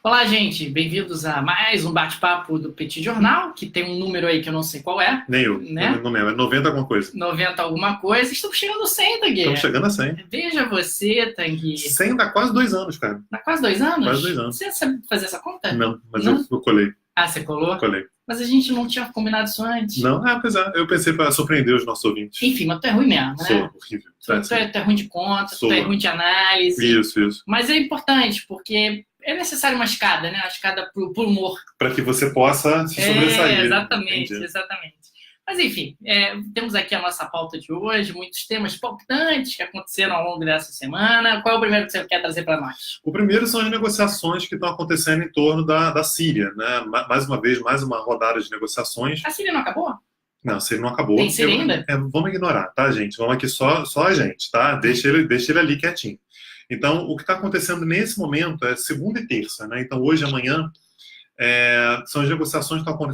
Olá, gente. Bem-vindos a mais um bate-papo do Petit Jornal, que tem um número aí que eu não sei qual é. Nem eu, né? não lembro, é 90 alguma coisa. 90 alguma coisa. Estamos chegando a 100, Tanguy. Estamos chegando a 100. Veja você, Tanguy. 100 dá quase 2 anos, cara. Dá quase 2 anos? Quase 2 anos. Você sabe fazer essa conta? Não, mas Não? eu colei. Ah, você colou? Colei. Mas a gente não tinha combinado isso antes. Não, apesar, eu pensei para surpreender os nossos ouvintes. Enfim, mas tu é ruim mesmo, né? Sou horrível. Tu é ruim de conta, tu é ruim de análise. Isso. Mas é importante, porque é necessário uma escada, né? Uma escada pro humor. Para que você possa se sobressair. Exatamente, Entendi. exatamente. Mas, enfim, temos aqui a nossa pauta de hoje, muitos temas palpitantes que aconteceram ao longo dessa semana. Qual é o primeiro que você quer trazer para nós? O primeiro são as negociações que estão acontecendo em torno da Síria, né? Mais uma vez, mais uma rodada de negociações. A Síria não acabou? Não, a Síria não acabou. Tem Síria ainda? Vamos ignorar, tá, gente? Vamos aqui só a gente, tá? Deixa ele ali quietinho. Então, o que está acontecendo nesse momento é segunda e terça, né? Então, hoje e amanhã são as negociações que estão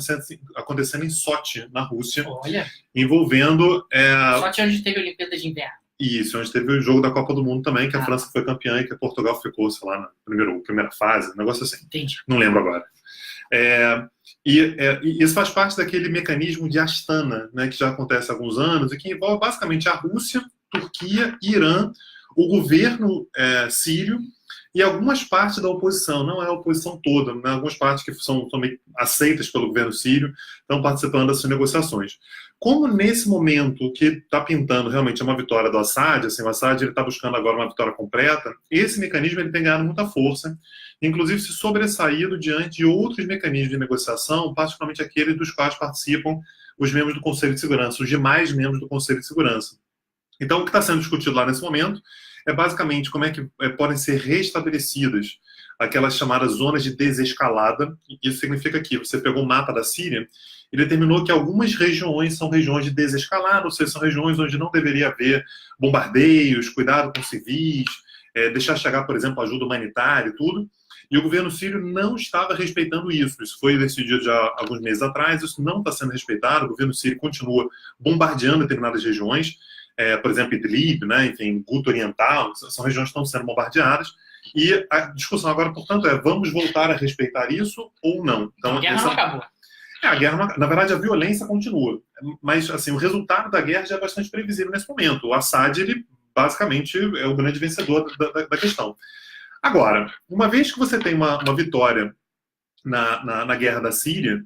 acontecendo em Sochi, na Rússia. Olha. Envolvendo... Sochi é onde teve a Olimpíada de Inverno. Isso, onde teve o jogo da Copa do Mundo também, que a França foi campeã e que Portugal ficou, sei lá, na primeira fase, um negócio assim. Entendi. Não lembro agora. E isso faz parte daquele mecanismo de Astana, né, que já acontece há alguns anos e que envolve basicamente a Rússia, Turquia, Irã, o governo sírio e algumas partes da oposição, não é a oposição toda, né, algumas partes que são também aceitas pelo governo sírio estão participando dessas negociações. Como nesse momento que está pintando realmente uma vitória do Assad, assim, o Assad está buscando agora uma vitória completa, esse mecanismo ele tem ganhado muita força, inclusive se sobressaído diante de outros mecanismos de negociação, particularmente aqueles dos quais participam os membros do Conselho de Segurança, os demais membros do Conselho de Segurança. Então, o que está sendo discutido lá nesse momento é basicamente como é que podem ser restabelecidas aquelas chamadas zonas de desescalada. Isso significa que você pegou o mapa da Síria e determinou que algumas regiões são regiões de desescalada, ou seja, são regiões onde não deveria haver bombardeios, cuidado com civis, deixar chegar, por exemplo, ajuda humanitária e tudo. E o governo sírio não estava respeitando isso. Isso foi decidido já há alguns meses atrás, isso não está sendo respeitado. O governo sírio continua bombardeando determinadas regiões, por exemplo, Idlib, né, enfim, Guta Oriental, são regiões que estão sendo bombardeadas. E a discussão agora, portanto, vamos voltar a respeitar isso ou não? Então, a guerra não acabou. A guerra, na verdade, a violência continua. Mas, assim, o resultado da guerra já é bastante previsível nesse momento. O Assad, ele, basicamente, é o grande vencedor da questão. Agora, uma vez que você tem uma vitória na guerra da Síria,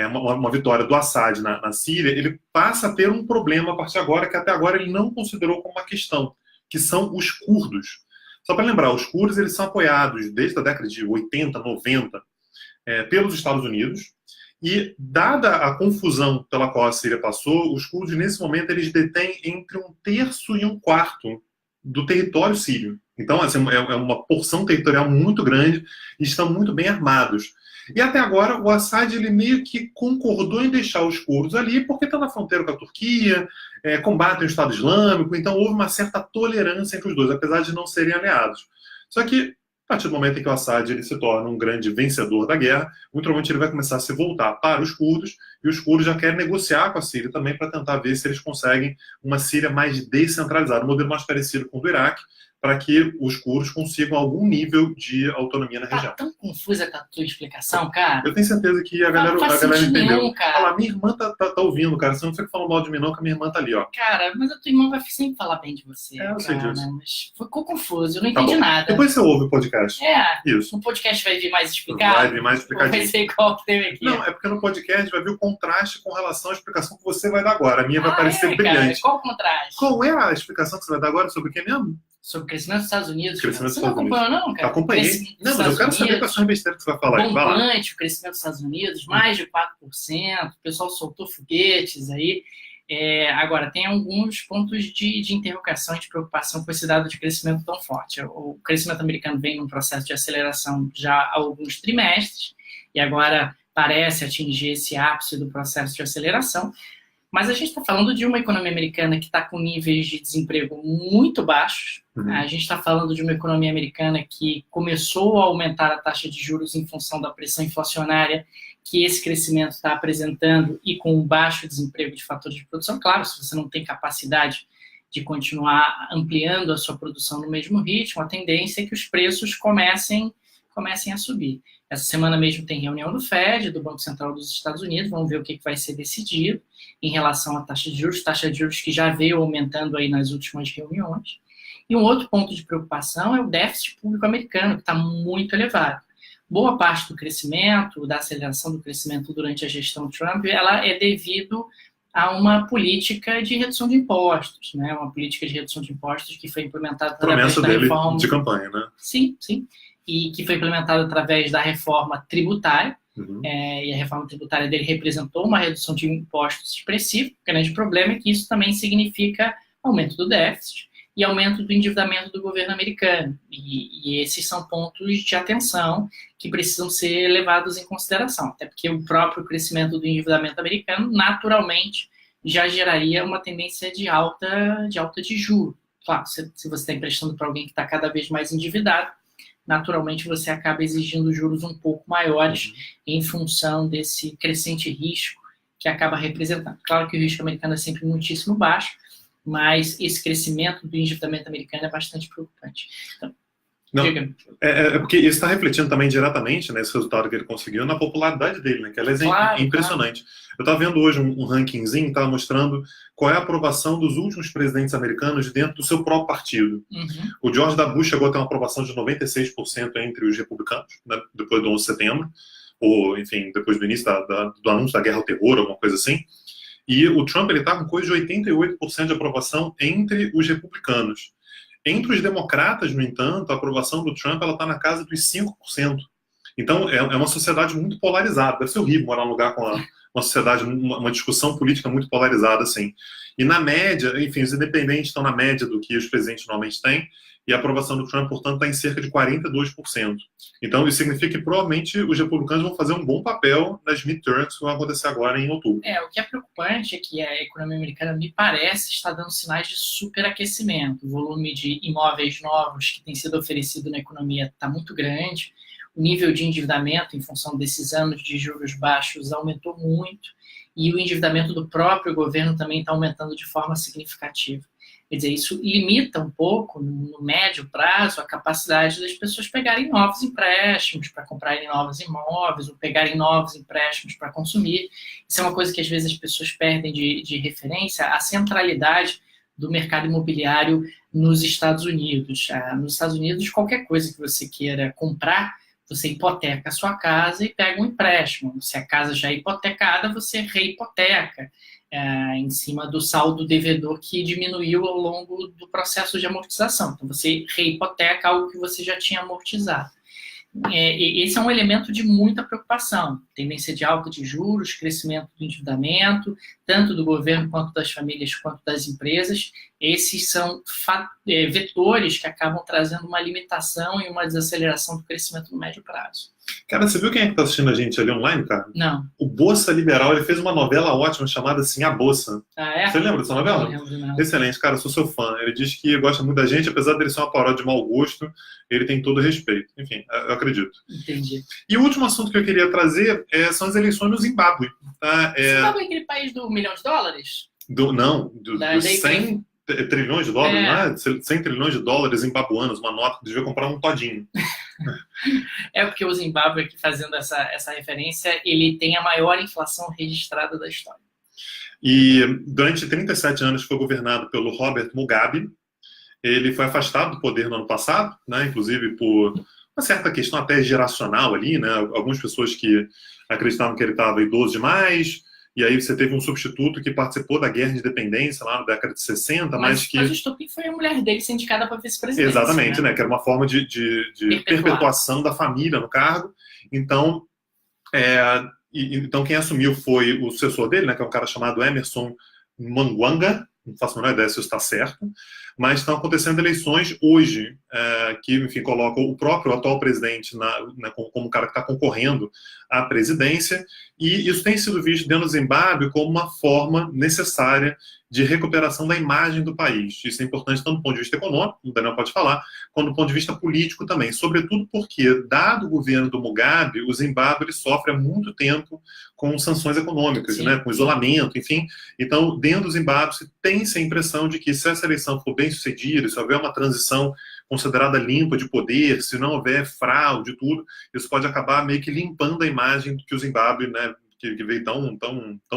uma vitória do Assad na Síria, ele passa a ter um problema a partir de agora, que até agora ele não considerou como uma questão, que são os curdos. Só para lembrar, os curdos eles são apoiados desde a década de 80, 90, pelos Estados Unidos, e dada a confusão pela qual a Síria passou, os curdos nesse momento eles detêm entre 1/3 e 1/4 do território sírio. Então, assim, é uma porção territorial muito grande e estão muito bem armados. E até agora, o Assad ele meio que concordou em deixar os curdos ali, porque estão na fronteira com a Turquia, combatem o Estado Islâmico, então houve uma certa tolerância entre os dois, apesar de não serem aliados. Só que, a partir do momento em que o Assad ele se torna um grande vencedor da guerra, muito provavelmente ele vai começar a se voltar para os curdos, e os curdos já querem negociar com a Síria também para tentar ver se eles conseguem uma Síria mais descentralizada, um modelo mais parecido com o do Iraque, para que os curdos consigam algum nível de autonomia na região. Tá tão confusa com a tua explicação, cara. Eu tenho certeza que a galera entendeu. Nenhum, cara. Olha lá, minha irmã tá ouvindo, cara. Você não fica falando mal de mim, não, que a minha irmã tá ali, ó. Cara, mas a tua irmã vai sempre falar bem de você. Eu sei disso. Mas ficou confuso, eu não entendi nada. Depois você ouve o podcast. Isso. No podcast vai vir mais explicado? Vai vir mais explicadinho. Vai ser igual que teve aqui. Não, é porque no podcast vai vir o contraste com relação à explicação que você vai dar agora. A minha vai parecer brilhante. Cara, qual o contraste? Qual é a explicação que você vai dar agora sobre o que mesmo? Sobre o crescimento dos Estados Unidos. Você não acompanhou, não, cara? Acompanhei. Não, mas eu quero saber quais são as besteiras que você vai falar. Bombante o crescimento dos Estados Unidos, mais de 4%. O pessoal soltou foguetes aí. Agora, tem alguns pontos de interrogação e de preocupação com esse dado de crescimento tão forte. O crescimento americano vem num processo de aceleração já há alguns trimestres e agora parece atingir esse ápice do processo de aceleração. Mas a gente está falando de uma economia americana que está com níveis de desemprego muito baixos. A gente está falando de uma economia americana que começou a aumentar a taxa de juros em função da pressão inflacionária que esse crescimento está apresentando e com um baixo desemprego de fatores de produção. Claro, se você não tem capacidade de continuar ampliando a sua produção no mesmo ritmo, a tendência é que os preços comecem comecem a subir. Essa semana mesmo tem reunião do Fed, do Banco Central dos Estados Unidos, vamos ver o que vai ser decidido em relação à taxa de juros que já veio aumentando aí nas últimas reuniões. E um outro ponto de preocupação é o déficit público americano, que está muito elevado. Boa parte do crescimento, da aceleração do crescimento durante a gestão Trump, ela é devido a uma política de redução de impostos, né? Uma política de redução de impostos que foi implementada através da reforma de campanha, né? Sim, sim. E que foi implementada através da reforma tributária. E a reforma tributária dele representou uma redução de impostos expressiva. O grande problema é que isso também significa aumento do déficit e aumento do endividamento do governo americano. E esses são pontos de atenção que precisam ser levados em consideração, até porque o próprio crescimento do endividamento americano, naturalmente, já geraria uma tendência de alta de juros. Claro, se você está emprestando para alguém que está cada vez mais endividado, naturalmente você acaba exigindo juros um pouco maiores em função desse crescente risco que acaba representando. Claro que o risco americano é sempre muitíssimo baixo, mas esse crescimento do endividamento americano é bastante preocupante. Então, porque isso está refletindo também diretamente nesse resultado que ele conseguiu na popularidade dele, né? Que ela é impressionante. Claro. Eu estava vendo hoje um rankingzinho que estava mostrando qual é a aprovação dos últimos presidentes americanos dentro do seu próprio partido. O George W. Bush chegou a ter uma aprovação de 96% entre os republicanos, né? Depois do 11 de setembro, ou, enfim, depois do início do anúncio da guerra ao terror, alguma coisa assim. E o Trump está com coisa de 88% de aprovação entre os republicanos. Entre os democratas, no entanto, a aprovação do Trump está na casa dos 5%. Então, é uma sociedade muito polarizada. Deve ser horrível morar num lugar com uma sociedade, uma discussão política muito polarizada, assim. E na média, enfim, os independentes estão na média do que os presidentes normalmente têm, e a aprovação do Trump, portanto, está em cerca de 42%. Então, isso significa que provavelmente os republicanos vão fazer um bom papel nas midterms que vão acontecer agora em outubro. O que é preocupante é que a economia americana, me parece, está dando sinais de superaquecimento. O volume de imóveis novos que tem sido oferecido na economia está muito grande. O nível de endividamento, em função desses anos de juros baixos, aumentou muito. E o endividamento do próprio governo também está aumentando de forma significativa. Quer dizer, isso limita um pouco, no médio prazo, a capacidade das pessoas pegarem novos empréstimos para comprarem novos imóveis ou pegarem novos empréstimos para consumir. Isso é uma coisa que às vezes as pessoas perdem de referência, a centralidade do mercado imobiliário nos Estados Unidos. Nos Estados Unidos, qualquer coisa que você queira comprar, você hipoteca a sua casa e pega um empréstimo. Se a casa já é hipotecada, você rehipoteca em cima do saldo devedor que diminuiu ao longo do processo de amortização. Então, você rehipoteca algo que você já tinha amortizado. Esse é um elemento de muita preocupação. Tendência de alta de juros, crescimento do endividamento, tanto do governo quanto das famílias, quanto das empresas. Esses são vetores que acabam trazendo uma limitação e uma desaceleração do crescimento no médio prazo. Cara, você viu quem é que está assistindo a gente ali online, cara? Não. O Bolsa Liberal, ele fez uma novela ótima chamada assim, A Bolsa. É? Você lembra dessa novela? Não lembro, não. Excelente, cara, eu sou seu fã. Ele diz que gosta muito da gente, apesar dele ser uma paródia de mau gosto, ele tem todo respeito. Enfim, eu acredito. Entendi. E o último assunto que eu queria trazer são as eleições no Zimbábue. Tá? Zimbábue é aquele país do $1 milhão? Dos 100 trilhões de dólares, né? 100 trilhões de dólares zimbabuanos, uma nota que devia comprar um todinho. Porque o Zimbábue, aqui fazendo essa referência, ele tem a maior inflação registrada da história. E durante 37 anos foi governado pelo Robert Mugabe. Ele foi afastado do poder no ano passado, né? Inclusive por uma certa questão até geracional ali, né? Algumas pessoas que acreditavam que ele estava idoso demais. E aí você teve um substituto que participou da guerra de independência lá na década de 60, mas o estopim foi a mulher dele ser indicada para vice-presidência. Exatamente, né? Que era uma forma de perpetuação da família no cargo. Então, então quem assumiu foi o sucessor dele, né? Que é um cara chamado Emerson Mnangagwa. Não faço a menor ideia se isso está certo. Mas estão acontecendo eleições hoje, que, enfim, colocam o próprio atual presidente como cara que está concorrendo à presidência, e isso tem sido visto dentro do Zimbábue como uma forma necessária de recuperação da imagem do país. Isso é importante tanto do ponto de vista econômico, o Daniel pode falar, quanto do ponto de vista político também, sobretudo porque, dado o governo do Mugabe, o Zimbábue sofre há muito tempo com sanções econômicas, né, com isolamento, enfim. Então, dentro do Zimbábue, tem-se a impressão de que, se essa eleição for bem-sucedido, se houver uma transição considerada limpa de poder, se não houver fraude e tudo, isso pode acabar meio que limpando a imagem que o Zimbábue, né, que veio tão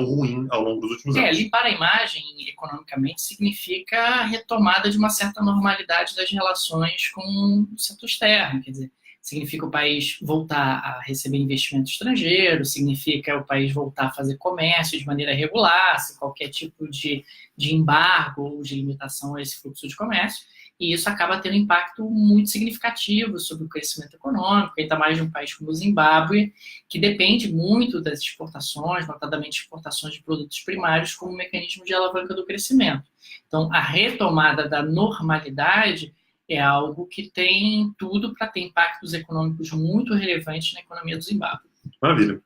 ruim ao longo dos últimos anos. Limpar a imagem economicamente significa a retomada de uma certa normalidade das relações com o setor externo, quer dizer, significa o país voltar a receber investimento estrangeiro, significa o país voltar a fazer comércio de maneira regular, sem qualquer tipo de embargo ou de limitação a esse fluxo de comércio. E isso acaba tendo um impacto muito significativo sobre o crescimento econômico, ainda mais de um país como o Zimbábue, que depende muito das exportações, notadamente exportações de produtos primários, como mecanismo de alavanca do crescimento. Então, a retomada da normalidade é algo que tem tudo para ter impactos econômicos muito relevantes na economia do Zimbábue. Maravilha.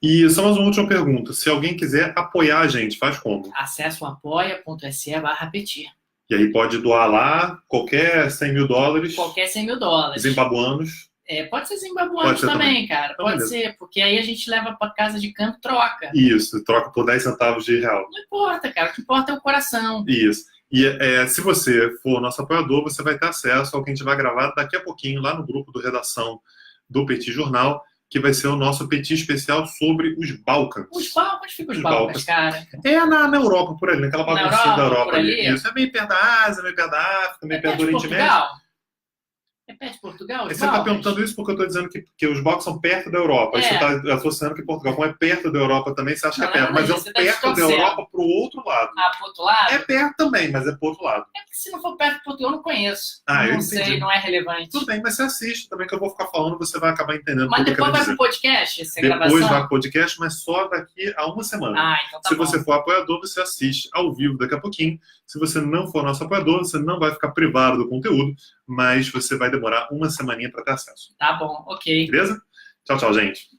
E só mais uma última pergunta. Se alguém quiser apoiar a gente, faz como? Acesse o apoia.se/Petir. E aí pode doar lá qualquer 100 mil dólares. Qualquer 100 mil dólares. Zimbabuanos. Pode ser zimbabuanos também, cara. Então, pode ser, porque aí a gente leva para casa de campo, troca. Isso, troca por 10 centavos de real. Não importa, cara. O que importa é o coração. Isso. E se você for nosso apoiador, você vai ter acesso ao que a gente vai gravar daqui a pouquinho lá no grupo do Redação do Petit Jornal, que vai ser o nosso Petit especial sobre os Balcãs. Os Balcãs? Onde ficam os Balcãs, cara? Na Europa, por ali, naquela baguncinha da Europa ali. Isso, é meio perto da Ásia, meio perto da África, meio perto do Oriente Médio. É perto de Portugal? Você está perguntando isso porque eu estou dizendo que os Balcãs são perto da Europa. Aí você está associando que Portugal, como é perto da Europa também, você acha que é perto. Mas é perto da Europa para o outro lado. Para o outro lado? É perto também, mas é para o outro lado. É porque se não for perto de Portugal, eu não conheço. Eu não sei, não é relevante. Tudo bem, mas você assiste também, que eu vou ficar falando, você vai acabar entendendo. Mas depois vai para o podcast, essa gravação? Depois vai para o podcast, mas só daqui a uma semana. Então tá Se bom. você for apoiador, você assiste ao vivo daqui a pouquinho. Se você não for nosso apoiador, você não vai ficar privado do conteúdo, mas você vai demorar uma semaninha para ter acesso. Tá bom, ok. Beleza? Tchau, tchau, gente.